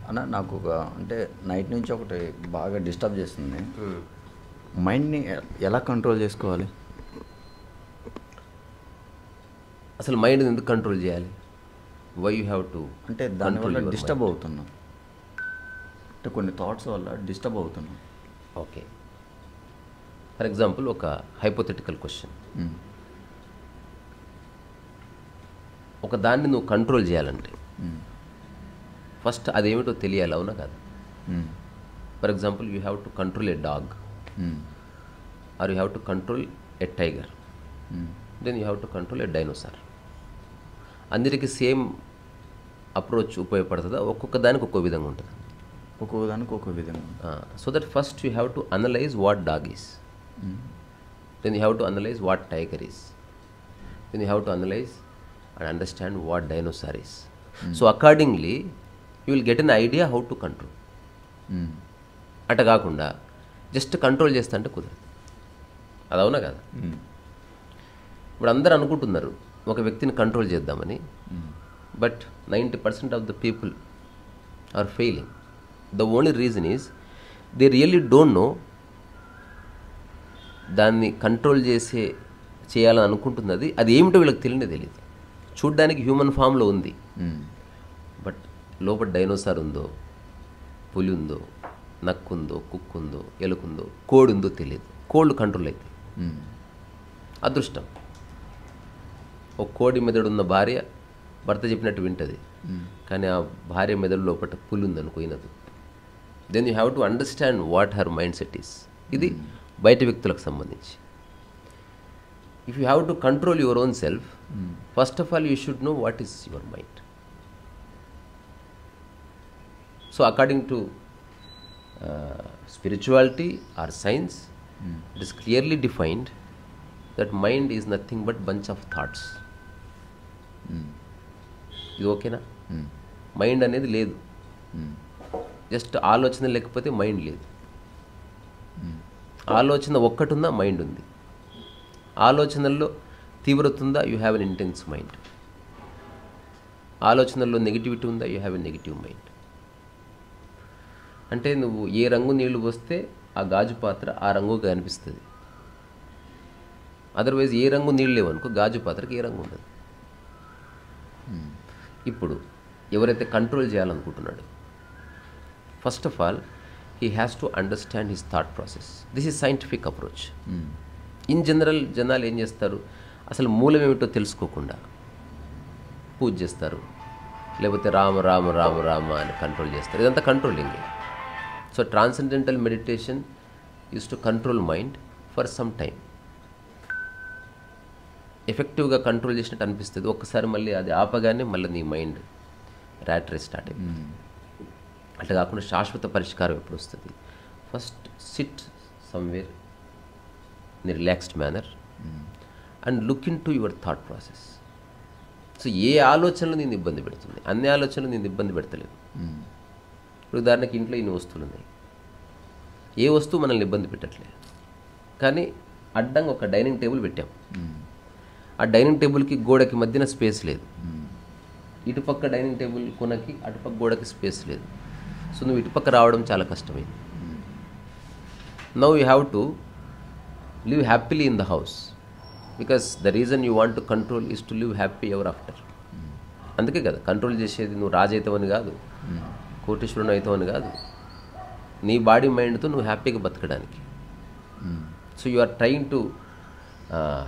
అన్న నాకు అంటే నైట్ నుంచి ఒకటి బాగా డిస్టర్బ్ చేస్తుంది. మైండ్ని ఎలా కంట్రోల్ చేసుకోవాలి? అసలు మైండ్ని ఎందుకు కంట్రోల్ చేయాలి? వై యూ హ్యావ్ టు అంటే దానివల్ల డిస్టర్బ్ అవుతున్నాం, అంటే కొన్ని థాట్స్ వల్ల డిస్టర్బ్ అవుతున్నాం. ఓకే, ఫర్ ఎగ్జాంపుల్ ఒక హైపోథెటికల్ క్వశ్చన్. ఒక దాన్ని నువ్వు కంట్రోల్ చేయాలంటే ఫస్ట్ అదేమిటో తెలియాలి, అవునా కాదు? For example you have to control a dog or you have to control a tiger, then you have to control a dinosaur. అందరికీ సేమ్ అప్రోచ్ ఉపయోగపడుతుందా? ఒక్కొక్క దానికి ఒక్కో విధంగా ఉంటుంది. ఒక్కొక్క దానికి ఒక్కో విధంగా. So that first you have to analyse what dog is, then you have to analyse what tiger is, then you have to analyse and understand what dinosaur is. So accordingly you will get an idea how to control. అట కాకుండా just control చేస్తా అంటే కుదరదు. అది అవునా కదా? ఇప్పుడు అందరూ అనుకుంటున్నారు ఒక వ్యక్తిని కంట్రోల్ చేద్దామని, but 90% of the people are failing. The only reason is they really don't know దాన్ని కంట్రోల్ చేయాలని అనుకుంటున్నది అది ఏమిటో వీళ్ళకి తెలియదు. చూడ్డానికి హ్యూమన్ ఫామ్లో ఉంది, బట్ లోపల డైనోసార్ ఉందో, పులి ఉందో, నక్కు ఉందో, కుక్కు ఉందో, ఎలుకుందో, కోడి ఉందో తెలియదు. కోళ్ళు కంట్రోల్ అవుతాయి. అదృష్టం. ఒక కోడి మెదడున్న భార్య భర్త చెప్పినట్టు వింటుంది, కానీ ఆ భార్య మెదడు లోపల పులి ఉందనుకో వినదు. Then you have to understand what her mindset is. ఇది బయట వ్యక్తులకు సంబంధించి. If you have to control your own self, first of all you should know what is your mind. So according to spirituality or science, it is clearly defined that mind is nothing but bunch of thoughts. ఇది ఓకేనా? Mind అనేది లేదు, just ఆలోచన లేకపోతే mind లేదు. ఆలోచన ఒక్కటి ఉందా, మైండ్ ఉంది. ఆలోచనల్లో తీవ్రత ఉందా, you have an intense mind. ఆలోచనల్లో నెగిటివిటీ ఉందా, you have an negative mind. అంటే నువ్వు ఏ రంగు నీళ్లు పోస్తే ఆ గాజు పాత్ర ఆ రంగుగా కనిపిస్తుంది. అదర్వైజ్ ఏ రంగు నీళ్ళు లేవనుకో గాజు పాత్రకి ఏ రంగు ఉండదు. ఇప్పుడు ఎవరైతే కంట్రోల్ చేయాలనుకుంటున్నాడు, first of all he has to understand his thought process. This is scientific approach. In general జనాలు ఏం చేస్తారు, అసలు మూలం ఏమిటో తెలుసుకోకుండా పూజ చేస్తారు, లేకపోతే రామ రామ రామ రామ అని కంట్రోల్ చేస్తారు. ఇదంతా controlling. So transcendental meditation use to control mind for some time. ఎఫెక్టివ్గా కంట్రోల్ చేసినట్టు అనిపిస్తుంది. ఒక్కసారి మళ్ళీ అది ఆపగానే మళ్ళీ నీ మైండ్ ర్యాట్ రేస్ స్టార్ట్ అయిపోతుంది. అట్లా కాకుండా శాశ్వత పరిష్కారం ఎప్పుడు వస్తుంది? First sit somewhere in relaxed manner and look into your thought process. So ఏ ఆలోచనలు నేను ఇబ్బంది పెడుతుంది? అన్ని ఆలోచనలు నేను ఇబ్బంది పెడతలేదు. ఇప్పుడు ఉదాహరణకి ఇంట్లో ఇన్ని వస్తువులు ఉన్నాయి, ఏ వస్తువు మనల్ని ఇబ్బంది పెట్టట్లేదు, కానీ అడ్డంగా ఒక డైనింగ్ టేబుల్ పెట్టాం. ఆ డైనింగ్ టేబుల్కి గోడకి మధ్యన స్పేస్ లేదు. ఇటుపక్క డైనింగ్ టేబుల్ కొనకి అటుపక్క గోడకి స్పేస్ లేదు. సో నువ్వు ఇటుపక్క రావడం చాలా కష్టమైంది. Now you have to live happily in the house, because the reason you want to control is to live happy ever after. అందుకే కదా కంట్రోల్ చేసేది. నువ్వు రాజు అవుతావని కాదు, కోటేశ్వరుని అవుతావని కాదు, నీ బాడీ మైండ్తో నువ్వు హ్యాపీగా బతకడానికి. So you are trying to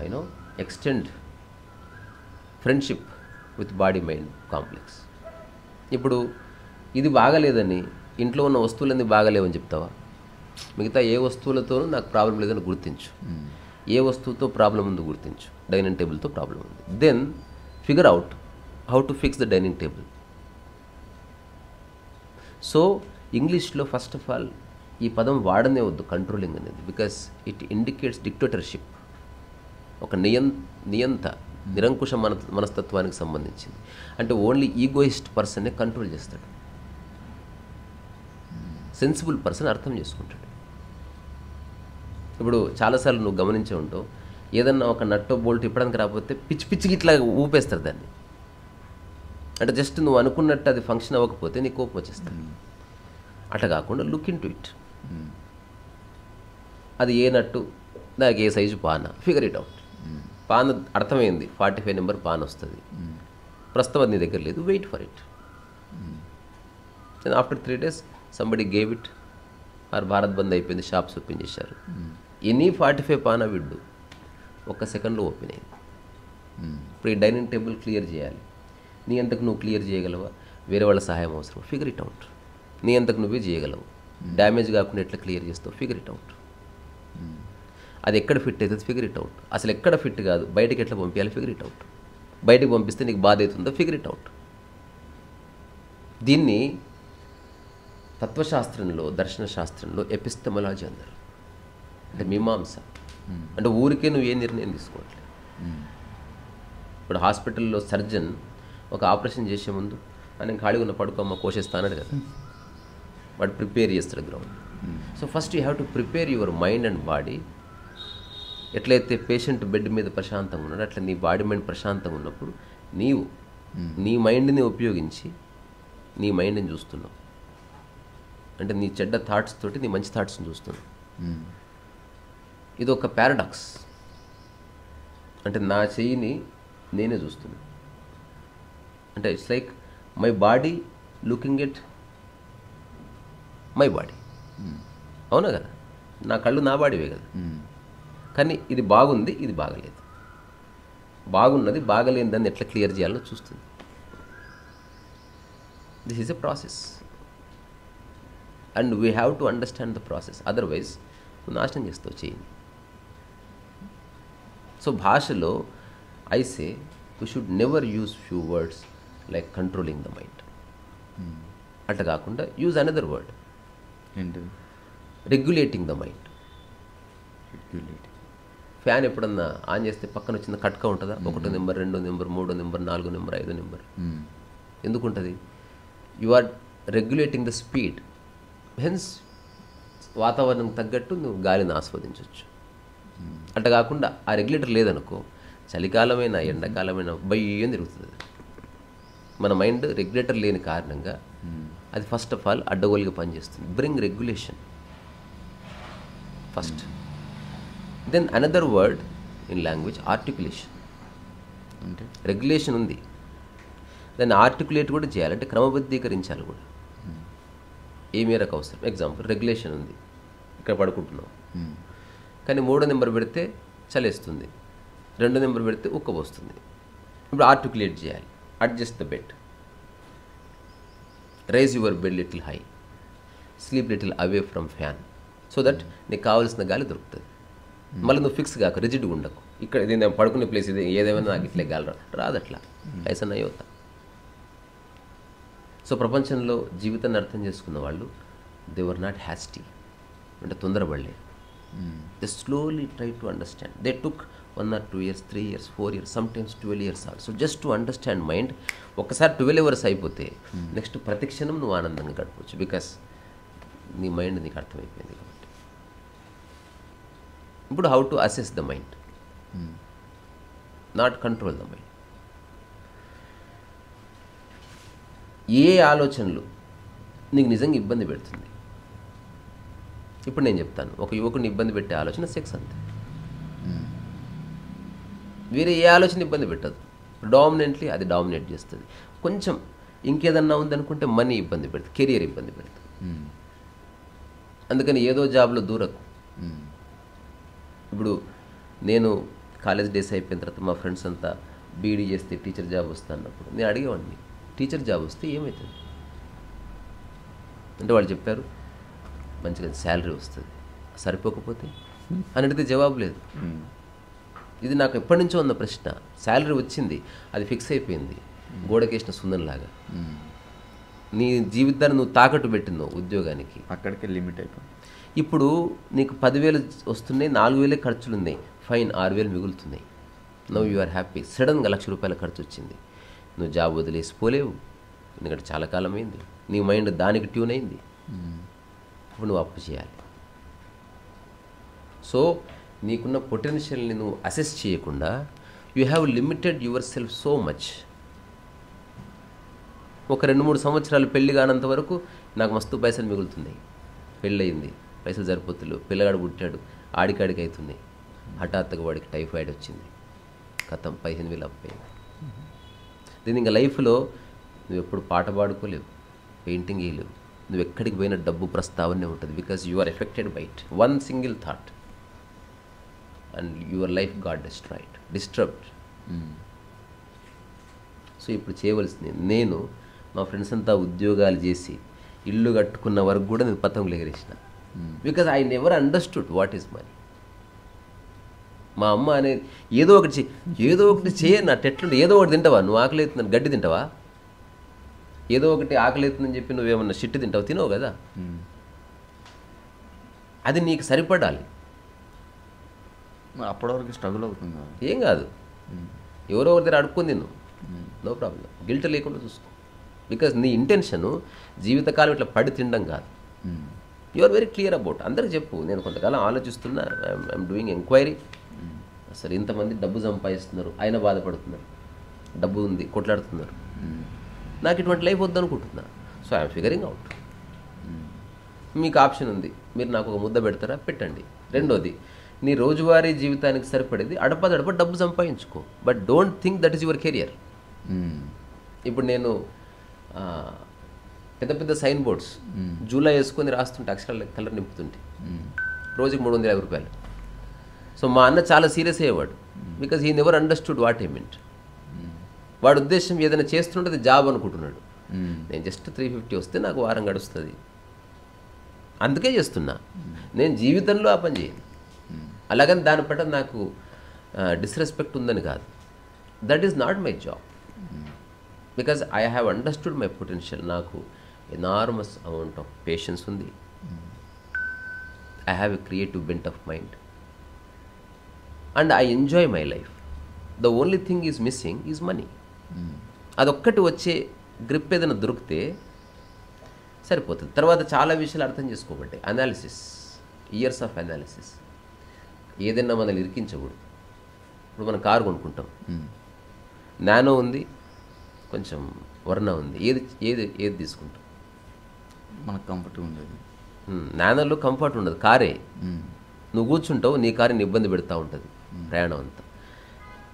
you know extend friendship with body mind complex. ఇప్పుడు ఇది బాగాలేదని ఇంట్లో ఉన్న వస్తువులన్నీ బాగాలేవని చెప్తావా? మిగతా ఏ వస్తువులతోనూ నాకు ప్రాబ్లం లేదని గుర్తించు. ఏ వస్తువుతో ప్రాబ్లం ఉందో గుర్తించు. డైనింగ్ టేబుల్తో ప్రాబ్లం ఉంది, then figure out how to fix the dining table. So ఇంగ్లీష్లో ఫస్ట్ ఆఫ్ ఆల్ ఈ పదం వాడనే వద్దు, కంట్రోలింగ్ అనేది, బికాస్ ఇట్ ఇండికేట్స్ డిక్టేటర్షిప్. ఒక నియంత నిరంకుశ మనస్తత్వానికి సంబంధించింది. అంటే ఓన్లీ ఈగోయిస్ట్ పర్సన్నే కంట్రోల్ చేస్తాడు. సెన్సిబుల్ పర్సన్ అర్థం చేసుకుంటాడు. ఇప్పుడు చాలాసార్లు నువ్వు గమనించే ఉంటావు, ఏదన్నా ఒక నట్టో బోల్ట్ ఇప్పడానికి రాకపోతే పిచ్చి పిచ్చికి ఇట్లా ఊపేస్తారు దాన్ని. అంటే జస్ట్ నువ్వు అనుకున్నట్టు అది ఫంక్షన్ అవ్వకపోతే నీకు కోపం వచ్చేస్తుంది. అట్లా కాకుండా లుక్ ఇన్ టు ఇట్. అది ఏ నట్టు, నాకు ఏ సైజు పాన, ఫిగర్ ఇట్ అవుట్. పాన్ అర్థమైంది, 45 నెంబర్ పాన్ వస్తుంది. ప్రస్తుతం అది నీ దగ్గర లేదు, wait for it. And after 3 days somebody gave it, or Bharat bandh అయిపోయింది, షాప్స్ ఓపెన్ చేశారు. ఎనీ 45 పాన విడ్డు 1 సెకండ్లో ఓపెన్ అయింది. ఇప్పుడు ఈ డైనింగ్ టేబుల్ క్లియర్ చేయాలి. నీ అంతకు నువ్వు క్లియర్ చేయగలవా, వేరే వాళ్ళ సహాయం అవసరం, ఫిగర్ ఇట్ అవుట్. నీ అంతకు నువ్వే చేయగలవు. డ్యామేజ్ కాకుండా ఎట్లా క్లియర్ చేస్తావు, ఫిగర్ ఇట్ అవుట్. అది ఎక్కడ ఫిట్ అవుతుంది, ఫిగర్ ఇట్ అవుట్. అసలు ఎక్కడ ఫిట్ కాదు, బయటకి ఎట్లా పంపించాలి, ఫిగర్ ఇట్ అవుట్. బయటకు పంపిస్తే నీకు బాధ అవుతుందో, ఫిగర్ ఇట్ అవుట్. దీన్ని తత్వశాస్త్రంలో, దర్శన శాస్త్రంలో ఎపిస్టమలాజీ అందరు, అంటే మీమాంస. అంటే ఊరికే నువ్వు ఏ నిర్ణయం తీసుకోవట్లేదు. ఇప్పుడు హాస్పిటల్లో సర్జన్ ఒక ఆపరేషన్ చేసే ముందు ఆయన ఖాళీగా ఉన్న పడుకోమ్మ కోసేస్తానడు కదా, వాడు ప్రిపేర్ చేస్తాడు ground. So first you have to prepare your mind and body. ఎట్లయితే పేషెంట్ బెడ్ మీద ప్రశాంతంగా ఉన్నాడు, అట్లా నీ బాడీ మైండ్ ప్రశాంతంగా ఉన్నప్పుడు నీవు నీ మైండ్ని ఉపయోగించి నీ మైండ్ని చూస్తున్నావు. అంటే నీ చెడ్డ థాట్స్ తోటి నీ మంచి థాట్స్ని చూస్తున్నావు. ఇది ఒక పారాడాక్స్. అంటే నా చెయ్యిని నేనే చూస్తున్నాను. అంటే it's like my body looking at my body. అవునా కదా, నా కళ్ళు నా బాడీవే కదా. కానీ ఇది బాగుంది, ఇది బాగలేదు. బాగున్నది బాగలేనిదాన్ని ఎట్లా క్లియర్ చేయాలో చూస్తుంది. This is a process and we have to understand the process. Otherwise నువ్వు నాశనం చేస్తావు చేయండి. సో భాషలో ఐసే we should never use few words like controlling the mind. అట్లా కాకుండా use another word, regulating the mind. Fan ఎప్పుడన్నా ఆన్ చేస్తే పక్కన వచ్చిన కట్క ఉంటుందా, 1 number 2 number 3 number 4 number 5 number. ఎందుకు ఉంటుంది? You are regulating the speed. Hence వాతావరణం తగ్గట్టు నువ్వు గాలిని ఆస్వాదించవచ్చు. అట్లా కాకుండా ఆ రెగ్యులేటర్ లేదనుకో, చలికాలమైన ఎండాకాలమైన బయ్యం తిరుగుతుంది. మన మైండ్ రెగ్యులేటర్ లేని కారణంగా అది ఫస్ట్ ఆఫ్ ఆల్ అడ్డగోలుగా పనిచేస్తుంది. Bring regulation first. Then another word in language articulation. అంటే రెగ్యులేషన్ ఉంది, దాన్ని ఆర్టికులేట్ కూడా చేయాలంటే క్రమబద్ధీకరించాలి కూడా. ఏ మేరకు అవసరం. ఎగ్జాంపుల్, రెగ్యులేషన్ ఉంది, ఇక్కడ పడుకుంటున్నాం, కానీ 3వ నెంబర్ పెడితే చలేస్తుంది, 2వ నెంబర్ పెడితే ఉక్కబోస్తుంది. ఇప్పుడు ఆర్టికులేట్ చేయాలి. Adjust the bed, rise your bed little high, sleep little away from fan, so that నీకు కావాల్సిన గాలి దొరుకుతుంది. మళ్ళీ నువ్వు ఫిక్స్ కాక, రిజిడ్గా ఉండకు. ఇక్కడ ఇది నేను పడుకునే ప్లేస్, ఇది ఏదేమైనా నాకు ఇట్లే గాలి రాదట్లా, ఐసన్ అయ్యోతా. సో ప్రపంచంలో జీవితాన్ని అర్థం చేసుకున్న వాళ్ళు దే వర్ నాట్ హ్యాస్టీ, అంటే తొందరపడలేదు. They slowly try to understand. They took 1 or 2 years, 3 years, 4 years, sometimes 12 years also, just to understand mind. ఒకసారి 12 hours అయిపోతే నెక్స్ట్ ప్రతి క్షణం నువ్వు ఆనందంగా గడపవచ్చు, బికాస్ నీ మైండ్ నీకు అర్థమైపోయింది కాబట్టి. ఇప్పుడు how to assess the mind, not control the mind. ఏ ఆలోచనలు నీకు నిజంగా ఇబ్బంది పెడుతుంది? ఇప్పుడు నేను చెప్తాను, ఒక యువకుడిని ఇబ్బంది పెట్టే ఆలోచన సెక్స్ అంతే. వేరే ఏ ఆలోచన ఇబ్బంది పెట్టదు. డామినెంట్లీ అది డామినేట్ చేస్తుంది. కొంచెం ఇంకేదన్నా ఉందనుకుంటే మనీ ఇబ్బంది పెడుతుంది, కెరియర్ ఇబ్బంది పెడుతుంది. అందుకని ఏదో జాబ్లో దూరకు. ఇప్పుడు నేను కాలేజ్ డేస్ అయిపోయిన తర్వాత మా ఫ్రెండ్స్ అంతా బీఈడీ చేస్తే టీచర్ జాబ్ వస్తా అన్నప్పుడు నేను అడిగేవాడిని, టీచర్ జాబ్ వస్తే ఏమవుతుంది అంటే వాళ్ళు చెప్పారు, మంచిగా శాలరీ వస్తుంది. సరిపోకపోతే అని అడిగితే జవాబు లేదు. ఇది నాకు ఎప్పటి నుంచో ఉన్న ప్రశ్న. శాలరీ వచ్చింది, అది ఫిక్స్ అయిపోయింది, గోడకేసిన సుందరంలాగా. నీ జీవితాన్ని నువ్వు తాకట్టు పెట్టినావు ఉద్యోగానికి, అక్కడికే లిమిట్ అయిపోయింది. ఇప్పుడు నీకు 10,000 వస్తున్నాయి, 4,000 ఖర్చులు ఉన్నాయి, ఫైన్ 6,000 మిగులుతున్నాయి. Now you are happy. సడన్గా ₹1,00,000 ఖర్చు వచ్చింది, నువ్వు జాబ్ వదిలేసిపోలేవు, ఎందుకంటే చాలా కాలం అయింది, నీ మైండ్ దానికి ట్యూన్ అయింది. ఇప్పుడు నువ్వు అప్పు చేయాలి. సో నీకున్న పొటెన్షియల్ని నువ్వు అసెస్ చేయకుండా you have limited your self so much. ఒక 2-3 సంవత్సరాలు పెళ్లి కానంత వరకు నాకు మస్తు పైసలు మిగులుతున్నాయి, పెళ్ళయింది, పైసలు సరిపోతులు, పిల్లగాడు పుట్టాడు, ఆడికాడికి అవుతుంది, హఠాత్తుగా వాడికి టైఫాయిడ్ వచ్చింది, కథం 15,000 అప్పయింది. దీని ఇంకా లైఫ్లో నువ్వు ఎప్పుడు పాట పాడుకోలేవు, పెయింటింగ్ వేయలేవు, నువ్వు ఎక్కడికి పోయిన డబ్బు ప్రస్తావనే ఉంటుంది. Because you are affected by it, one single thought and your life got disturbed. So ఇప్పుడు చేయవలసింది, నేను మా ఫ్రెండ్స్ అంతా ఉద్యోగాలు చేసి ఇల్లు కట్టుకున్న వరకు కూడా నేను పతంగులు ఎగరేసిన. Because I never understood what is money. మా అమ్మ అనేది ఏదో ఒకటి చేయని నా టెట్లుంటే, ఏదో ఒకటి తింటావా, నువ్వు ఆకలి అవుతుందని గడ్డి తింటావా, ఏదో ఒకటి ఆకలి అవుతుందని చెప్పి నువ్వేమన్నా షిట్టు తింటావు, తినవు కదా. అది నీకు సరిపడాలి. అప్పటి వరకు స్ట్రగుల్ అవుతుంది, ఏం కాదు, ఎవరో ఒకరి దగ్గర అడుక్కొని తిను, నో ప్రాబ్లం, గిల్ట్ లేకుండా చూసుకో. బికాజ్ నీ ఇంటెన్షను జీవితకాలం ఇట్లా పడి తినడం కాదు. You are very clear about. అందరికి చెప్పు, నేను కొంతకాలం ఆలోచిస్తున్నా, ఐఎమ్ డూయింగ్ ఎంక్వైరీ, అసలు ఇంతమంది డబ్బు సంపాదిస్తున్నారు, ఆయన బాధపడుతున్నారు, డబ్బు ఉంది కొట్లాడుతున్నారు, నాకు ఇటువంటి లైఫ్ వద్దనుకుంటున్నా. So I'm figuring out. మీకు ఆప్షన్ ఉంది, మీరు నాకు ఒక ముద్ద పెడతారా, పెట్టండి. రెండోది, నీ రోజువారీ జీవితానికి సరిపడేది అడపదడప డబ్బు సంపాదించుకో, but don't think that is your career. ఇప్పుడు నేను పెద్ద పెద్ద సైన్ బోర్డ్స్ జూలై వేసుకొని రాస్తుంటే, అక్షరాల కలర్ నింపుతుంటే రోజుకి 350 రూపాయలు. సో మా అన్న చాలా సీరియస్ అయ్యేవాడు, because he never understood what I meant. వాడు ఉద్దేశం ఏదైనా చేస్తుంటే జాబ్ అనుకుంటున్నాడు. నేను జస్ట్ 350 వస్తే నాకు వారం గడుస్తుంది, అందుకే చేస్తున్నా. నేను జీవితంలో ఆ పని చేయను. అలాగని దాని పట్ల నాకు డిస్రెస్పెక్ట్ ఉందని కాదు. That is not my job, because I have understood my potential. నాకు ఎనార్మస్ అమౌంట్ ఆఫ్ పేషెన్స్ ఉంది. I have a creative bent of mind and I enjoy my life. The only thing is missing is money. అదొక్కటి వచ్చే grip ఏదైనా దొరికితే సరిపోతుంది. తర్వాత చాలా విషయాలు అర్థం చేసుకోబట్టే అనాలిసిస్, ఇయర్స్ ఆఫ్ అనాలిసిస్. ఏదైనా మనల్ని ఇరికించకూడదు. ఇప్పుడు మనం కారు కొనుక్కుంటాం, నానో ఉంది, కొంచెం వర్ణ ఉంది, ఏది తీసుకుంటాం? మనకు కంఫర్ట్ ఉండదు. నానోలో కంఫర్ట్ ఉండదు, కారే. నువ్వు కూర్చుంటావు, నీ కారుని ఇబ్బంది పెడతా ఉంటుంది ప్రయాణం అంతా.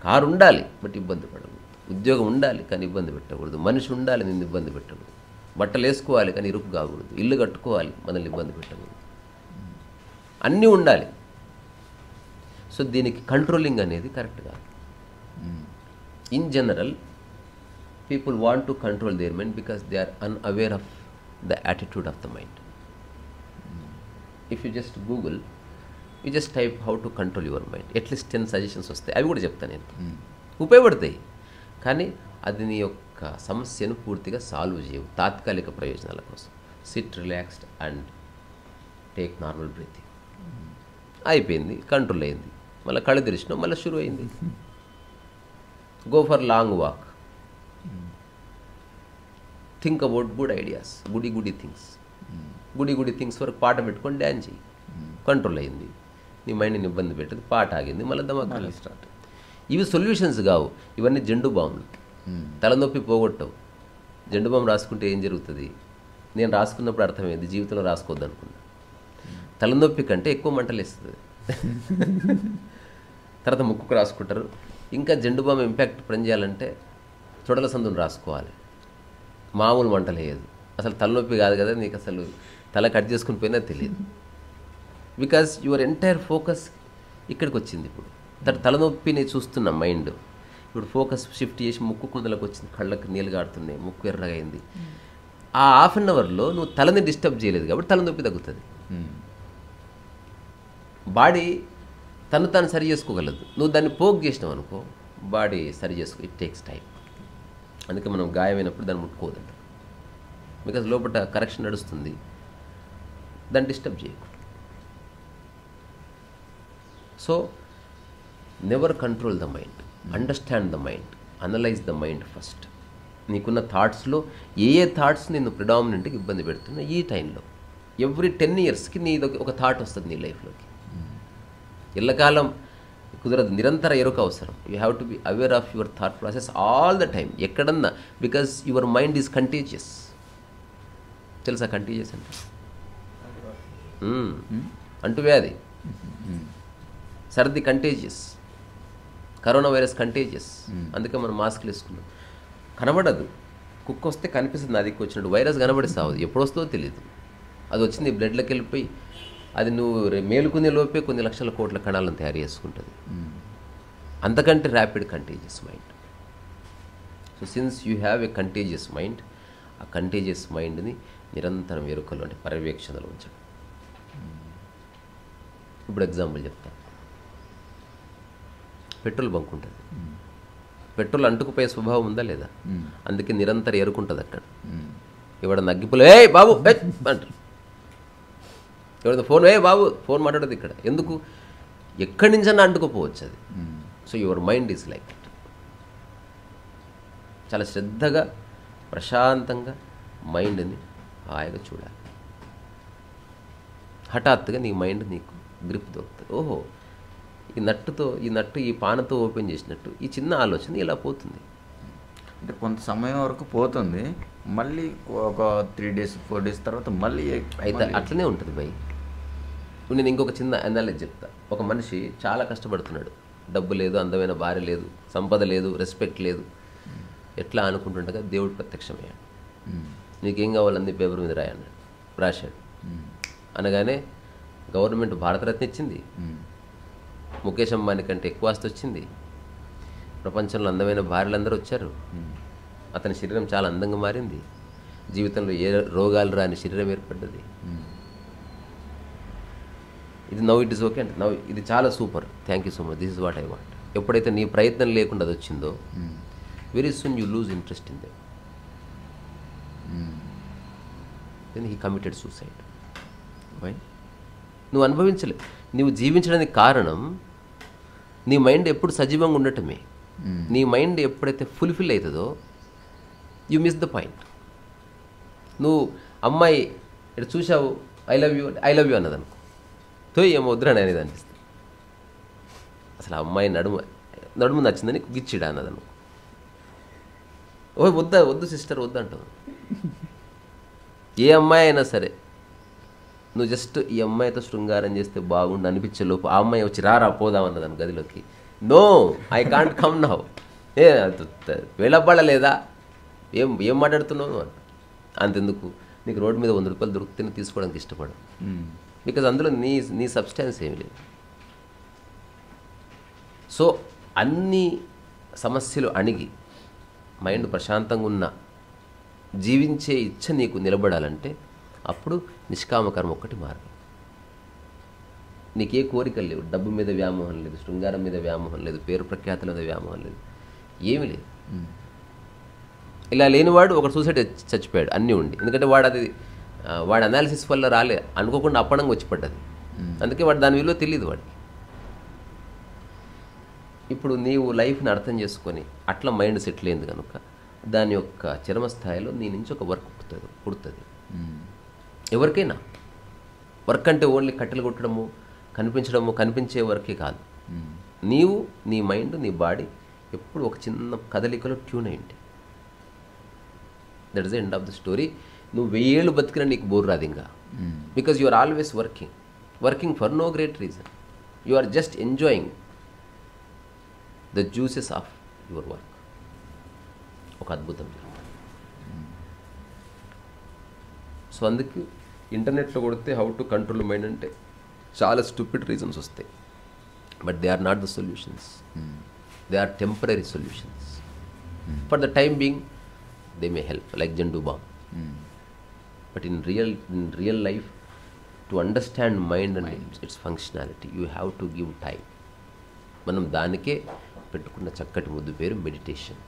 కారు ఉండాలి బట్ ఇబ్బంది పడకూడదు. ఉద్యోగం ఉండాలి కానీ ఇబ్బంది పెట్టకూడదు. మనిషి ఉండాలి, నిన్ను ఇబ్బంది పెట్టకూడదు. బట్టలు వేసుకోవాలి కానీ ఇరుకు కాకూడదు. ఇల్లు కట్టుకోవాలి, మనల్ని ఇబ్బంది పెట్టకూడదు. అన్నీ ఉండాలి. సో దీనికి కంట్రోలింగ్ అనేది కరెక్ట్ కాదు. In general people want to control their mind because they are unaware of the attitude of the mind. If you just Google, you just type how to control your mind, at least 10 suggestions వస్తాయి. అవి కూడా చెప్తాను నేను, ఉపయోగపడతాయి. కానీ అది నీ యొక్క సమస్యను పూర్తిగా సాల్వ్ చేయవు, తాత్కాలిక ప్రయోజనాల కోసం. SIT relaxed and take normal breathing. అయిపోయింది, కంట్రోల్ అయింది. మళ్ళీ కళ్ళు తెరిచినాం, మళ్ళీ షురు అయింది. Go for long walk, think about good ideas, గుడి థింగ్స్. గుడి థింగ్స్ వరకు పాట పెట్టుకొని డ్యాన్స్ చేయి. కంట్రోల్ అయింది, నీ మైండ్ని ఇబ్బంది పెట్టదు, పాట ఆగింది, మళ్ళీ దమాకాలు స్టార్ట్. ఇవి సొల్యూషన్స్ కావు, ఇవన్నీ జెండు బాంబులు. తలనొప్పి పోగొట్టవు. జెండు బాంబు రాసుకుంటే ఏం జరుగుతుంది? నేను రాసుకున్నప్పుడు అర్థమైంది, జీవితంలో రాసుకోవద్దు అనుకున్నా. తలనొప్పి కంటే ఎక్కువ మంటలు వేస్తుంది. తర్వాత ముక్కుకు రాసుకుంటారు. ఇంకా జెండు బాంబు ఇంపాక్ట్ పనిచేయాలంటే చొడల సందును రాసుకోవాలి. మామూలు మంటలు వేయదు. అసలు తలనొప్పి కాదు కదా, నీకు అసలు తల కట్ చేసుకుని పోయినా తెలియదు. బికాజ్ యువర్ ఎంటైర్ ఫోకస్ ఇక్కడికి వచ్చింది. ఇప్పుడు తలనొప్పిని చూస్తున్న మైండ్ ఇప్పుడు ఫోకస్ షిఫ్ట్ చేసి ముక్కు కుందలకు వచ్చింది, కళ్ళకి నీళ్ళు గాడుతున్నాయి, ముక్కు ఎర్రగా అయింది. ఆ హాఫ్ అన్ అవర్లో నువ్వు తలని డిస్టర్బ్ చేయలేదు కాబట్టి తలనొప్పి తగ్గుతుంది. బాడీ తాను సరి చేసుకోగలదు. నువ్వు దాన్ని పోక్ చేసినావు అనుకో, బాడీ సరి చేసుకో. It takes time. అందుకే మనం గాయమైనప్పుడు దాన్ని ముట్టుకోదంట. బికాజ్ లోపల కరెక్షన్ నడుస్తుంది, దాన్ని డిస్టర్బ్ చేయకు. So never control the mind, understand the mind, analyse the mind first. నీకున్న థాట్స్లో ఏ థాట్స్ నిన్ను ప్రిడామినెంట్గా ఇబ్బంది పెడుతున్నా ఈ టైంలో ఎవ్రీ 10 yearsకి నీ ఒక థాట్ వస్తుంది నీ లైఫ్లోకి. ఎల్లకాలం కుదరదు, నిరంతర ఎరుక అవసరం. You have to be aware of your thought process all the time, ఎక్కడన్నా. Because your mind is contagious. తెలుసా కంటేజియస్ అంటే? అంటువ్యాధి. సర్ది కంటేజియస్, కరోనా వైరస్ కంటేజియస్. అందుకే మనం మాస్క్లు వేసుకున్నాం. కనబడదు, కుక్క వస్తే కనిపిస్తుంది నా దిక్కు వచ్చినట్టు. వైరస్ కనబడి సావదు, ఎప్పుడు వస్తుందో తెలియదు. అది వచ్చింది బ్లడ్లోకి వెళ్ళిపోయి అది నువ్వు మేలుకునే లోపే కొన్ని లక్షల కోట్ల కణాలను తయారు చేసుకుంటుంది. అంతకంటే rapid contagious mind. So since you have a contagious mind, ఆ కంటేజియస్ మైండ్ని నిరంతరం ఎరుకలు అంటే పర్యవేక్షణలు ఉంచడం. ఇప్పుడు ఎగ్జాంపుల్ చెప్తా. పెట్రోల్ బంక్ ఉంటుంది, పెట్రోల్ అంటుకుపోయే స్వభావం ఉందా లేదా? అందుకే నిరంతరం ఎరుకుంటుంది అక్కడ. ఎవడ నగ్గిపోలే ఏ బాబు అంటారు, ఎవరితో ఫోన్ ఏ బాబు ఫోన్ మాట్లాడదు ఇక్కడ. ఎందుకు? ఎక్కడి నుంచన్నా అంటుకుపోవచ్చు అది. So your mind is like that. చాలా శ్రద్ధగా ప్రశాంతంగా మైండ్ని హాయిగా చూడాలి. హఠాత్తుగా నీ మైండ్ నీకు గ్రిప్ దొరుకుతుంది. ఓహో, ఈ నట్టు ఈ పానతో ఓపెన్ చేసినట్టు ఈ చిన్న ఆలోచన ఇలా పోతుంది. అంటే కొంత సమయం వరకు పోతుంది, మళ్ళీ ఒక 3 days 4 days తర్వాత మళ్ళీ అయితే అట్లనే ఉంటుంది భయ్. నేను ఇంకొక చిన్న అనాలజీ చెప్తా. ఒక మనిషి చాలా కష్టపడుతున్నాడు, డబ్బు లేదు, అందమైన భార్య లేదు, సంపద లేదు, రెస్పెక్ట్ లేదు. ఎట్లా అనుకుంటుండగా దేవుడు ప్రత్యక్షమయ్యాడు. నీకేం కావాలన్నీ పేపర్ మీద రాయన్నాడు, రాశాడు. అనగానే గవర్నమెంట్ భారతరత్న ఇచ్చింది, ముఖేష్ అంబానీ కంటే ఎక్కువ ఆస్తి వచ్చింది, ప్రపంచంలో అందమైన భార్యలందరూ వచ్చారు, అతని శరీరం చాలా అందంగా మారింది, జీవితంలో ఏ రోగాలు రాని శరీరం ఏర్పడ్డది. ఇది నవ్ ఇట్ ఇస్ ఓకే అంటే నవ్ ఇది చాలా super, thank you so much, this is what I want. ఎప్పుడైతే నీ ప్రయత్నం లేకుండా అది వచ్చిందో very soon you lose interest in them. Then he committed suicide. Why? నువ్వు అనుభవించలే, నువ్వు జీవించడానికి కారణం నీ మైండ్ ఎప్పుడు సజీవంగా ఉండటమే. నీ మైండ్ ఎప్పుడైతే ఫుల్ఫిల్ అవుతుందో యూ మిస్ ద పాయింట్. నువ్వు అమ్మాయి ఇక్కడ చూసావు, ఐ లవ్ యూ అన్నది అనుకో, తో ఏమో వద్దురాని అనేది అనిపిస్తుంది. అసలు ఆ అమ్మాయి నడుము నచ్చిందని గిచ్చిడా అన్నది అనుకో, ఓ వద్దు సిస్టర్ వద్దు అంటావు. ఏ అమ్మాయి అయినా సరే నువ్వు జస్ట్ ఈ అమ్మాయితో శృంగారం చేస్తే బాగుండు అనిపించే లోపు ఆ అమ్మాయి వచ్చి రారా పోదాం అన్నదాన్ని గదిలోకి, no I can't come now. వేళపడలేదా, ఏం మాట్లాడుతున్నావు అంట. అంతెందుకు, నీకు రోడ్డు మీద 100 రూపాయలు దొరికితే తీసుకోవడానికి ఇష్టపడవు. బికాజ్ అందులో నీ సబ్స్టాన్స్ ఏమి లేదు. సో అన్ని సమస్యలు అణిగి మైండ్ ప్రశాంతంగా ఉన్న జీవించే ఇచ్చ నీకు నిలబడాలంటే అప్పుడు నిష్కామకర్మ ఒక్కటి మార్గం. నీకే కోరికలు లేవు, డబ్బు మీద వ్యామోహం లేదు, శృంగారం మీద వ్యామోహం లేదు, పేరు ప్రఖ్యాతుల మీద వ్యామోహం లేదు, ఏమీ లేదు. ఇలా లేనివాడు ఒకటి సూసైడ్ చచ్చిపోయాడు అన్నీ ఉండి. ఎందుకంటే వాడి అనాలిసిస్ వల్ల రాలే, అనుకోకుండా అప్పనంగా వచ్చి పడ్డది. అందుకే వాడు దాని విలువ తెలియదు వాడికి. ఇప్పుడు నీవు లైఫ్ని అర్థం చేసుకొని అట్లా మైండ్ సెటిల్ అయింది కనుక దాని యొక్క చరమస్థాయిలో నీ నుంచి ఒక వర్క్ పుడుతుంది. ఎవరికైనా వర్క్ అంటే ఓన్లీ కట్టెలు కొట్టడము, కనిపించే వర్కే కాదు. నీవు నీ మైండ్ నీ బాడీ ఎప్పుడు ఒక చిన్న కదలికలో ట్యూన్ అయ్యింది. That is the end of the story. నువ్వు 1000 ఏళ్ళు బతికినా నీకు బోర్ రాదు ఇంకా. Because you are always working for no great reason. You are just enjoying the juices of your work. ఒక అద్భుతం జరుగుతుంది. సో అందుకు ఇంటర్నెట్లో కొడితే హౌ టు కంట్రోల్ మైండ్ అంటే చాలా స్టూపిడ్ రీజన్స్ వస్తాయి. But they are not the solutions. They are temporary solutions. For the time being they may help, like Zandu balm. But in real life to understand mind and its functionality you have to give time. మనం దానికే పెట్టుకున్న చక్కటి ముద్దు పేరు meditation.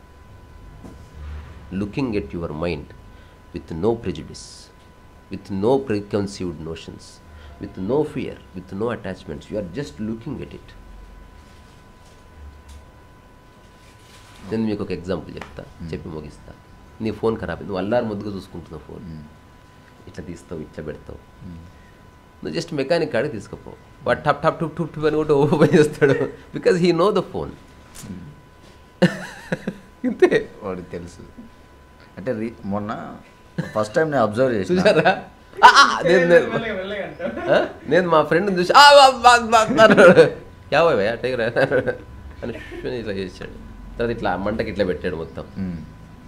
Looking at your mind with no prejudice, with no preconceived notions, with no fear, with no attachments. You are just looking at it. నేను మీకు ఒక example చెప్తా, చెప్పి ముగిస్తా. నీ ఫోన్ ఖరాబ్, నువ్వు అల్లారు ముద్దుగా చూసుకుంటున్నావు ఫోన్, ఇట్లా తీస్తావు, ఇట్లా పెడతావు. నువ్వు జస్ట్ మెకానిక్ కాడికి తీసుకుపో, వాడు టప్ టప్ టుప్ టుప్ అని కూడా ఓపెన్ చేస్తాడు, because he know the phone. ఇంతే, వాడికి తెలుసు. అంటే మొన్న ఫస్ట్ టైం నేను అబ్జర్వ్ చేసి చూసారా, నేను మా ఫ్రెండ్ని చూసి యాభై టైగర్ అని ఇట్లా చేసాడు. తర్వాత ఇట్లా మంటకి ఇట్లా పెట్టాడు మొత్తం.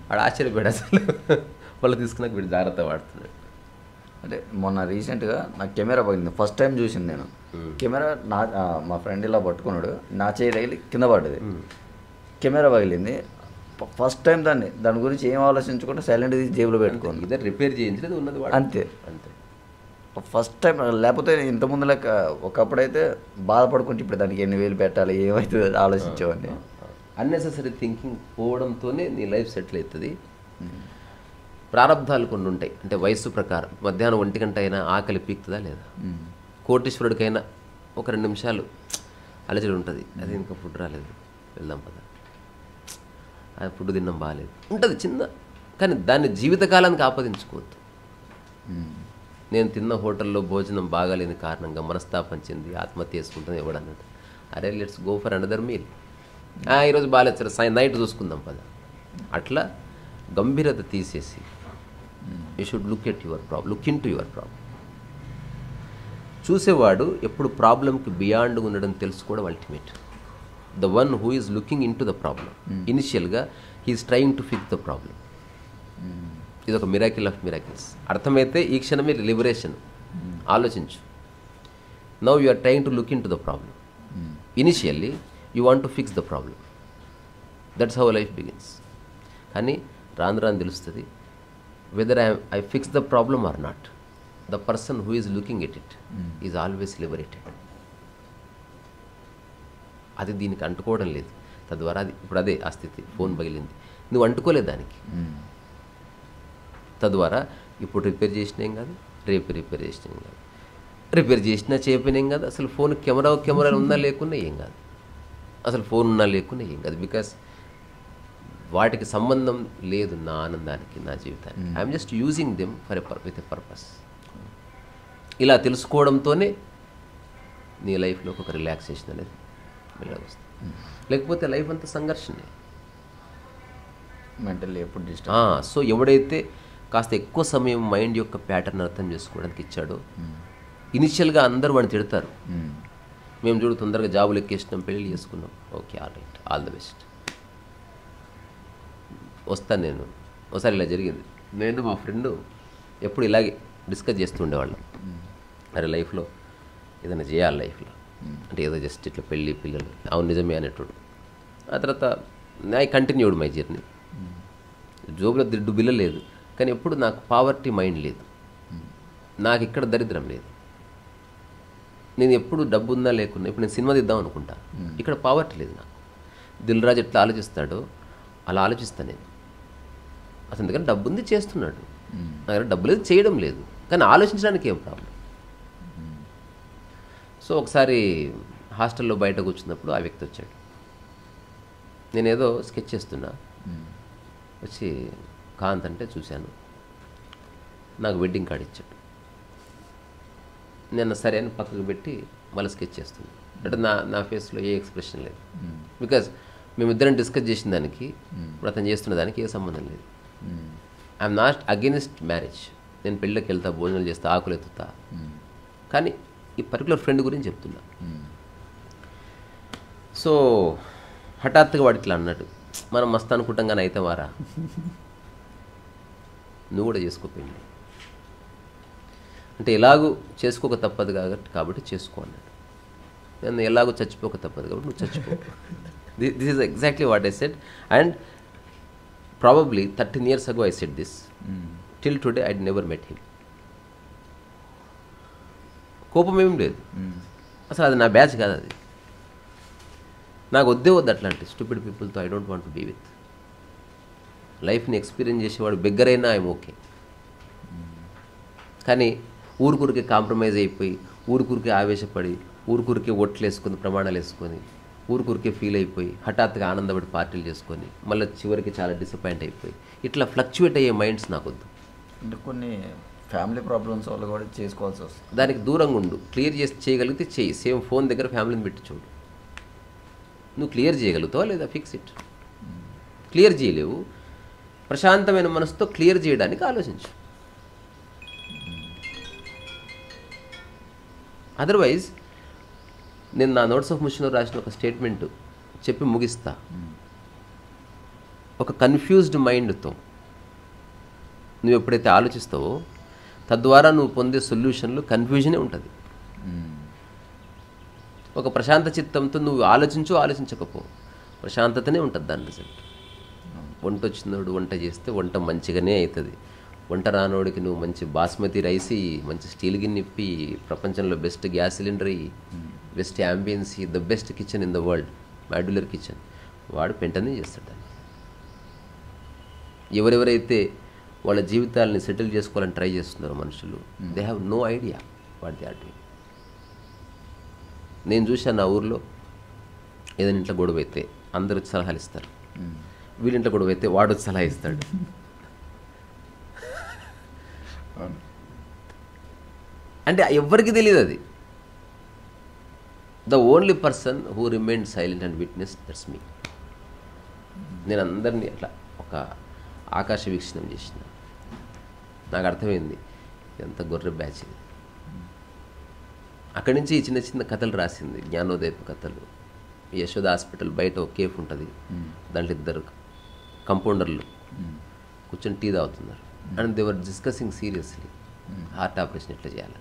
వాడు ఆశ్చర్యపోయాడు అసలు. వాళ్ళు తీసుకున్నాక వీడు జాగ్రత్త వాడుతున్నాడు. అంటే మొన్న రీసెంట్గా నాకు కెమెరా పగిలింది, ఫస్ట్ టైం చూసింది నేను. కెమెరా మా ఫ్రెండ్ ఇలా పట్టుకున్నాడు, నా చేయి తగిలి కింద పడ్డది, కెమెరా పగిలింది. ఫస్ట్ టైం దాని గురించి ఏం ఆలోచించకుండా సైలెంట్ తీసి జేబులో పెట్టుకోండి. ఇదే రిపేర్ చేయించలేదు ఉన్నది అంతే అంతే. First time. లేకపోతే ఇంతకుముందు లెక్క ఒకప్పుడైతే బాధపడుకుంటే ఇప్పుడు దానికి ఎన్ని వేలు పెట్టాలి ఏమవుతుంది ఆలోచించేవాడిని. అన్నెసెసరీ థింకింగ్ పోవడంతోనే నీ లైఫ్ సెటిల్ అవుతుంది. ప్రారంధాలు కొన్ని ఉంటాయి, అంటే వయస్సు ప్రకారం. మధ్యాహ్నం 1 గంట అయినా ఆకలి పీక్తుందా లేదా, కోటీశ్వరుడికైనా ఒక 2 నిమిషాలు అలజడి ఉంటుంది, అది ఇంకా ఫుడ్ రాలేదు వెళ్దాం పద, అది ఫుడ్ తిన్నాం బాగాలేదు ఉంటుంది చిన్న, కానీ దాన్ని జీవితకాలానికి ఆపాదించుకోవద్దు. నేను తిన్న హోటల్లో భోజనం బాగాలేని కారణంగా మనస్తాపం చెంది ఆత్మహత్య చేసుకుంటాను ఎవడన్నట్టు. అరే let's go for another meal, ఈరోజు బాగాలేదు సరే నైట్ చూసుకుందాం పద. అట్లా గంభీరత తీసేసి you should look at your problem, look into your problem. చూసేవాడు ఎప్పుడు ప్రాబ్లంకి బియాండ్ ఉండడం తెలుసుకోవడం ultimate. The one who is looking into the problem, ఇనిషియల్గా he's trying to fix the problem. ఇది ఒక మిరాకిల్ ఆఫ్ మిరాకిల్స్. అర్థమైతే ఈ క్షణమే లిబరేషన్. ఆలోచించు. Now you are trying to look into the problem. Initially you want to fix the problem. That's how life begins. కానీ రాను రాను తెలుస్తుంది whether I fix the problem or not. The person who is looking at it is always liberated. అది దీనికి అంటుకోవడం లేదు, తద్వారా అది ఇప్పుడు అదే ఆ స్థితి. ఫోన్ పగిలింది, నువ్వు అంటుకోలేదు దానికి, తద్వారా ఇప్పుడు రిపేర్ చేసినా ఏం కాదు, రేపు రిపేర్ చేసినా ఏం కాదు, రిపేర్ చేసినా చేయకపోయినా ఏం కాదు. అసలు ఫోన్ కెమెరా ఉన్నా లేకున్నా ఏం కాదు, అసలు ఫోన్ ఉన్నా లేకున్నా ఏం కాదు. బికాస్ వాటికి సంబంధం లేదు నా ఆనందానికి, నా జీవితానికి. I'm just using them for with a purpose. ఇలా తెలుసుకోవడంతోనే నీ లైఫ్లోకి ఒక రిలాక్సేషన్ అనేది వెళ్ళగా వస్తుంది. లేకపోతే లైఫ్ అంతా సంఘర్షణే, మెంటల్లీ ఎప్పుడు డిస్టర్బ్. సో ఎవడైతే కాస్త ఎక్కువ సమయం మైండ్ యొక్క ప్యాటర్న్ అర్థం చేసుకోవడానికి ఇచ్చాడో, ఇనిషియల్గా అందరూ వాడిని తిడతారు. మేము చూడు తొందరగా జాబులు ఎక్కేసినాం, పెళ్ళి చేసుకున్నాం, okay all right, all the best. వస్తాను నేను. ఒకసారి ఇలా జరిగింది, నేను మా ఫ్రెండ్ ఎప్పుడు ఇలాగే డిస్కస్ చేస్తూ ఉండేవాళ్ళం. అరే లైఫ్లో ఏదైనా చేయాలి లైఫ్లో, అంటే ఏదో జస్ట్ ఇట్లా పెళ్ళి పిల్లలు, అవును నిజమే అనేటోడు. ఆ తర్వాత ఐ కంటిన్యూడ్ మై జర్నీ. జోబులో దిడ్డు బిల్ల లేదు, కానీ ఎప్పుడు నాకు పావర్టీ మైండ్ లేదు, నాకు ఇక్కడ దరిద్రం లేదు. నేను ఎప్పుడు డబ్బు ఉందా లేకున్నా, ఇప్పుడు నేను సినిమా తీద్దాం అనుకుంటా, ఇక్కడ పావర్టీ లేదు నాకు. దిల్ రాజు ఎట్లా ఆలోచిస్తాడో అలా ఆలోచిస్తాను నేను. అసలు ఎందుకంటే డబ్బు ఉంది, చేస్తున్నాడు. నా దగ్గర డబ్బు లేదు, చేయడం లేదు, కానీ ఆలోచించడానికి ఏం ప్రాబ్లం. సో ఒకసారి హాస్టల్లో బయట కూర్చున్నప్పుడు ఆ వ్యక్తి వచ్చాడు. నేనేదో స్కెచ్ చేస్తున్నా, వచ్చి కాంత్ అంటే చూశాను, నాకు వెడ్డింగ్ కార్డ్ ఇచ్చాడు. నేను సరే అని పక్కకు పెట్టి మళ్ళీ స్కెచ్ చేస్తున్నాను. అంటే నా ఫేస్లో ఏ ఎక్స్ప్రెషన్ లేదు, బికాజ్ మేమిద్దరం డిస్కస్ చేసిన దానికి ఇప్పుడు అతను చేస్తున్న దానికి ఏ సంబంధం లేదు. I'm not against marriage. నేను పెళ్ళికి వెళ్తా, భోజనాలు చేస్తా, ఆకులు ఎత్తుతా, కానీ ఈ పర్టికులర్ ఫ్రెండ్ గురించి చెప్తున్నా. సో హఠాత్తుగా వాడు ఇట్లా అన్నాడు, మనం మస్తు అనుకుంటాం కానీ అయితే వారా, నువ్వు కూడా చేసుకోపోయింది అంటే ఎలాగూ చేసుకోక తప్పదు కాబట్టి చేసుకో అన్నాడు. నేను ఎలాగో చచ్చిపోక తప్పదు కాబట్టి నువ్వు చచ్చిపో. This is exactly what I said. And probably 13 years ago I said this. Till today I'd never met him. కోపం ఏం లేదు అసలు, అది నా బ్యాచ్ కాదు, అది నాకు వద్దే వద్దు అట్లాంటి స్టూపిడ్ పీపుల్తో. I don't want to be with. లైఫ్ని ఎక్స్పీరియన్స్ చేసేవాడు బెగ్గరైనా ఐఎమ్ ఓకే, కానీ ఊరికూరికి కాంప్రమైజ్ అయిపోయి, ఊరికూరికి ఆవేశపడి, ఊరికూరికి ఓట్లు వేసుకొని, ప్రమాణాలు వేసుకొని, ఊరికూరికే ఫీల్ అయిపోయి, హఠాత్తుగా ఆనందపడి పార్టీలు చేసుకొని, మళ్ళీ చివరికి చాలా డిసప్పాయింట్ అయిపోయి, ఇట్లా ఫ్లక్చువేట్ అయ్యే మైండ్స్ నాకొద్దు. అంటే కొన్ని ఫ్యామిలీ ప్రాబ్లమ్స్ వల్ల కూడా చేసుకోవాల్సి వస్తుంది. దానికి దూరంగా ఉండు. క్లియర్ చేసి చేయగలిగితే చెయ్యి. సేమ్ ఫోన్ దగ్గర ఫ్యామిలీని పెట్టి చూడు. నువ్వు క్లియర్ చేయగలుగుతావా లేదా? Fix it. క్లియర్ చేయలేవు, ప్రశాంతమైన మనసుతో క్లియర్ చేయడానికి ఆలోచించు. అదర్వైజ్ నేను నా నోట్స్ ఆఫ్ ముషన్లో రాసిన ఒక స్టేట్మెంట్ చెప్పి ముగిస్తా. ఒక కన్ఫ్యూజ్డ్ మైండ్తో నువ్వు ఎప్పుడైతే ఆలోచిస్తావో తద్వారా నువ్వు పొందే సొల్యూషన్లు కన్ఫ్యూజనే ఉంటుంది. ఒక ప్రశాంత చిత్తంతో నువ్వు ఆలోచించకపో ప్రశాంతతనే ఉంటుంది దాని రిజల్ట్. వంట వచ్చినోడు వంట చేస్తే వంట మంచిగానే అవుతుంది. వంట రానోడికి నువ్వు మంచి బాస్మతి రైస్, మంచి స్టీల్ గిన్నె ఇప్పి, ప్రపంచంలో best gas cylinder, best ambience, the best kitchen in the world, modular kitchen, వాడు పెంటనే చేస్తాడు దాన్ని. ఎవరెవరైతే వాళ్ళ జీవితాలని సెటిల్ చేసుకోవాలని ట్రై చేస్తున్నారో మనుషులు, they have no idea what they are doing. నేను చూశాను నా ఊర్లో ఏదైనా ఇంట్లో గొడవ అయితే అందరూ సలహాలు ఇస్తారు. వీళ్ళింట్లో గొడవ అయితే వాడు సలహా ఇస్తాడు. అంటే ఎవరికి తెలియదు అది. The only person who remain silent and witness, that's me. నేను అందరినీ అట్లా ఒక ఆకాశ వీక్షణం చేసిన. నాకు అర్థమైంది ఎంత గొర్రె బ్యాచ్ ఇది. అక్కడి నుంచి చిన్న చిన్న కథలు రాసింది, జ్ఞానోదయపు కథలు. యశోద హాస్పిటల్ బయట ఒక కేఫ్ ఉంటుంది, దాంట్లో ఇద్దరు కంపౌండర్లు కూర్చొని టీ తాగుతున్నారు. And they were discussing seriously heart operation ఎట్లా చేయాలి.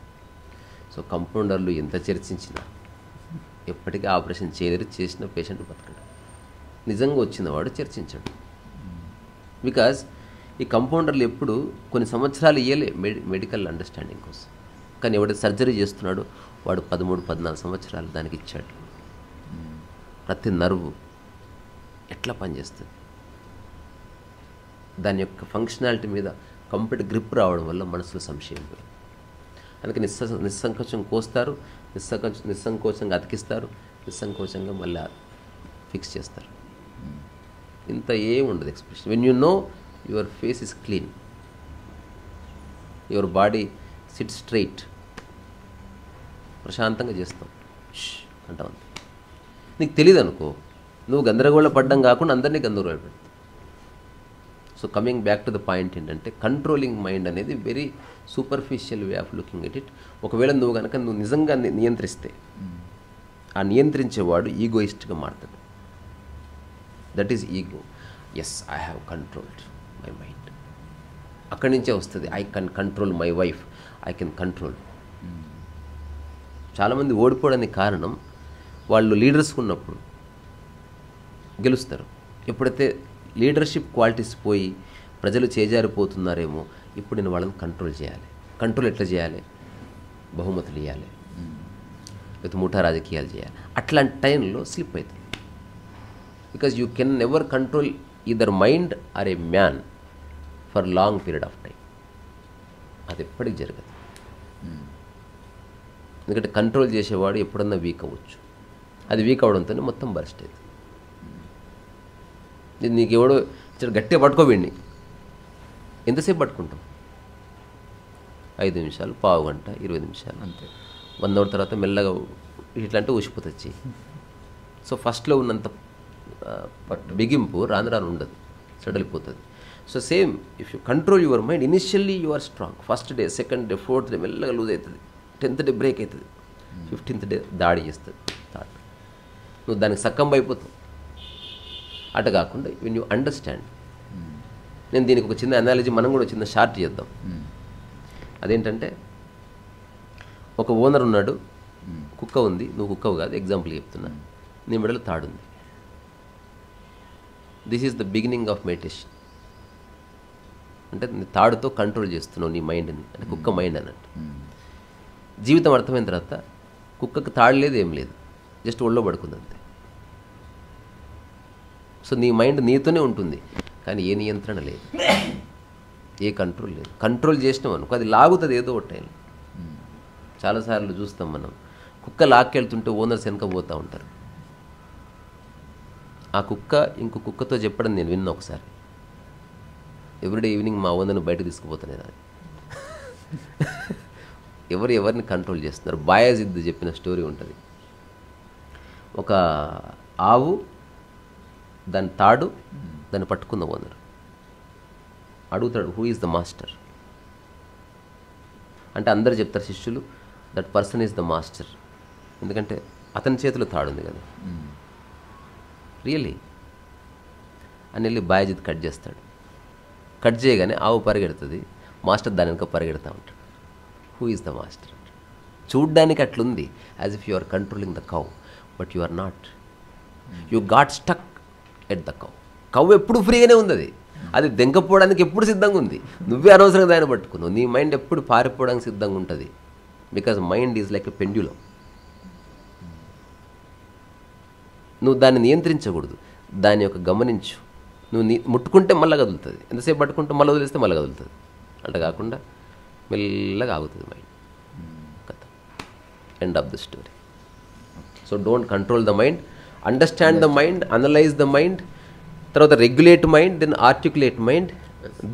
సో కంపౌండర్లు ఎంత చర్చించినా ఎప్పటికీ ఆపరేషన్ చేయలేరు, చేసిన పేషెంట్ బతకడు. నిజంగా వచ్చిన వాడు చర్చించాడు. బికాజ్ ఈ కంపౌండర్లు ఎప్పుడు కొన్ని సంవత్సరాలు ఇయ్యలే మెడికల్ అండర్స్టాండింగ్ కోసం. కానీ ఎవడైతే సర్జరీ చేస్తున్నాడో వాడు 13-14 సంవత్సరాలు దానికి ఇచ్చాడు. ప్రతి నర్వు ఎట్లా పనిచేస్తుంది, దాని యొక్క ఫంక్షనాలిటీ మీద కంప్లీట్ గ్రిప్ రావడం వల్ల మనసులో సంశయం పోయింది. అందుకే నిస్సంకోచం కోస్తారు, నిస్సంకోచంగా అతికిస్తారు, నిస్సంకోచంగా మళ్ళీ ఫిక్స్ చేస్తారు. ఇంత ఏం ఉండదు expression. When you know your face is clean, your body SIT straight, ప్రశాంతంగా చేస్తాం అంటావు. అంతే. నీకు తెలియదు అనుకో, నువ్వు గందరగోళ పడ్డం కాకుండా అందరినీ గందరగోళ పెడతావు. So coming back to the point ఏంటంటే, కంట్రోలింగ్ మైండ్ అనేది very superficial way of looking at it. ఒకవేళ నువ్వు కనుక నువ్వు నిజంగా నియంత్రిస్తే, ఆ నియంత్రించేవాడు ఈగోయిస్ట్గా మారుతాడు. That is ego. Yes, I have controlled my mind. అక్కడి నుంచే వస్తుంది I can control my wife, I can control. చాలామంది ఓడిపోవడానికి కారణం వాళ్ళు లీడర్స్ ఉన్నప్పుడు గెలుస్తారు. ఎప్పుడైతే లీడర్షిప్ క్వాలిటీస్ పోయి ప్రజలు చేజారిపోతున్నారేమో, ఇప్పుడు నేను వాళ్ళని కంట్రోల్ చేయాలి. కంట్రోల్ ఎట్లా చేయాలి? బహుమతులు ఇవ్వాలి, లేకపోతే ముఠా రాజకీయాలు చేయాలి. అట్లాంటి టైంలో స్లిప్ అవుతుంది. Because you can never control either mind or a man for long period of time. అది ఎప్పటికి జరగదు. ఎందుకంటే కంట్రోల్ చేసేవాడు ఎప్పుడన్నా వీక్ అవ్వచ్చు. అది వీక్ అవడంతోనే మొత్తం బర్స్ట్ అవుతుంది. నీకు ఎవడో గట్టిగా పట్టుకోబిండి, ఎంతసేపు పట్టుకుంటాం? 5 నిమిషాలు, పావు గంట, 20 నిమిషాలు, అంతే. 1 అవర్ తర్వాత మెల్లగా ఇట్లా అంటే ఊసిపోతొచ్చి. సో ఫస్ట్లో ఉన్నంత బిగింపు రాను రాను ఉండదు, సడలిపోతుంది. So same, if you control your mind, initially you are strong. First day, second day, 4th day మెల్లగా లూజ్ అవుతుంది, 10th డే బ్రేక్ అవుతుంది, 15th డే దాడి చేస్తుంది థాట్. నువ్వు దానికి సక్కంబ అయిపోతావు. అటు కాకుండా వెన్ యూ అండర్స్టాండ్. నేను దీనికి ఒక చిన్న అనాలజీ, మనం కూడా చిన్న షార్ట్ చేద్దాం. అదేంటంటే, ఒక ఓనర్ ఉన్నాడు, కుక్క ఉంది, నువ్వు కుక్కవు కాదు, ఎగ్జాంపుల్ చెప్తున్నా. నీ మెడలో తాడుంది. This is the beginning of meditation. అంటే నీ తాడుతో కంట్రోల్ చేస్తున్నావు నీ మైండ్ని, అంటే కుక్క మైండ్ అన్నట్టు. జీవితం అర్థమైన తర్వాత కుక్కకు తాడు లేదు, ఏం లేదు, జస్ట్ ఒళ్ళో పడుకుంది అంతే. సో నీ మైండ్ నీతోనే ఉంటుంది, కానీ ఏ నియంత్రణ లేదు, ఏ కంట్రోల్ లేదు. కంట్రోల్ చేసినాం అనుకో, అది లాగుతుంది ఏదో ఒక టైం. చాలాసార్లు చూస్తాం మనం, కుక్క లాక్కెళ్తుంటే ఓనర్స్ వెనక పోతూ ఉంటారు. ఆ కుక్క ఇంకో కుక్కతో చెప్పడం నేను విన్నా ఒకసారి. ఎవ్రీడే ఈవినింగ్ మా ఓనర్ని బయట తీసుకుపోతాను అది. ఎవరు ఎవరిని కంట్రోల్ చేస్తున్నారు? బాయాజిద్ చెప్పిన స్టోరీ ఉంటుంది. ఒక ఆవు దాని తాడు దాన్ని పట్టుకుందాం అందరు అడుగుతాడు, హూ ఈజ్ ద మాస్టర్ అంటే అందరు చెప్తారు శిష్యులు, that person is the master, ఎందుకంటే అతని చేతిలో తాడుంది కదా. రియల్లీ అని వెళ్ళి బాయాజిద్ కట్ చేస్తాడు. కట్ చేయగానే ఆవు పరిగెడుతుంది, మాస్టర్ దాని వెనుక పరిగెడతా ఉంటాడు. Who is the master? చూడ్డానికి అట్లుంది, as if you are controlling the cow, but you are not. You got stuck at the cow. Cow ఎప్పుడు ఫ్రీగానే ఉంది, అది దెంకపోవడానికి ఎప్పుడు సిద్ధంగా ఉంది. నువ్వే అనవసరంగా దాన్ని పట్టుకున్నావు. నీ మైండ్ ఎప్పుడు పారిపోవడానికి సిద్ధంగా ఉంటుంది. Because mind is like a pendulum. నువ్వు దాన్ని నియంత్రించకూడదు, దాని యొక్క గమనించు. నువ్వు ముట్టుకుంటే మళ్ళీ కదులుతుంది, ఎంతసేపు పట్టుకుంటే మళ్ళీ వదిలేస్తే మళ్ళీ కదులుతుంది. అట్లా కాకుండా మెల్లగా ఆగుతుంది మైండ్. కథ end of the story. So don't control the mind, understand the mind, analyse the mind, తర్వాత regulate mind, then articulate mind,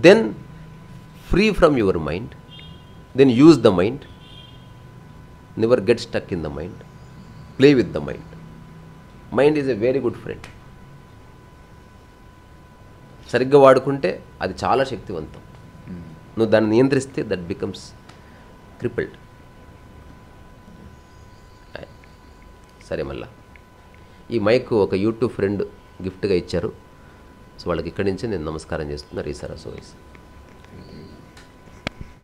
then free from your mind, then use the mind. Never get stuck in the mind, play with the mind. Mind is a very good friend. సరిగ్గా వాడుకుంటే అది చాలా శక్తివంతం. నువ్వు దాన్ని నియంత్రిస్తే that becomes crippled. సరే, మళ్ళా ఈ మైక్ ఒక యూట్యూబ్ ఫ్రెండ్ గిఫ్ట్గా ఇచ్చారు. సో వాళ్ళకి ఇక్కడి నుంచి నేను నమస్కారం చేస్తున్నా. రీసా రసోయిస్.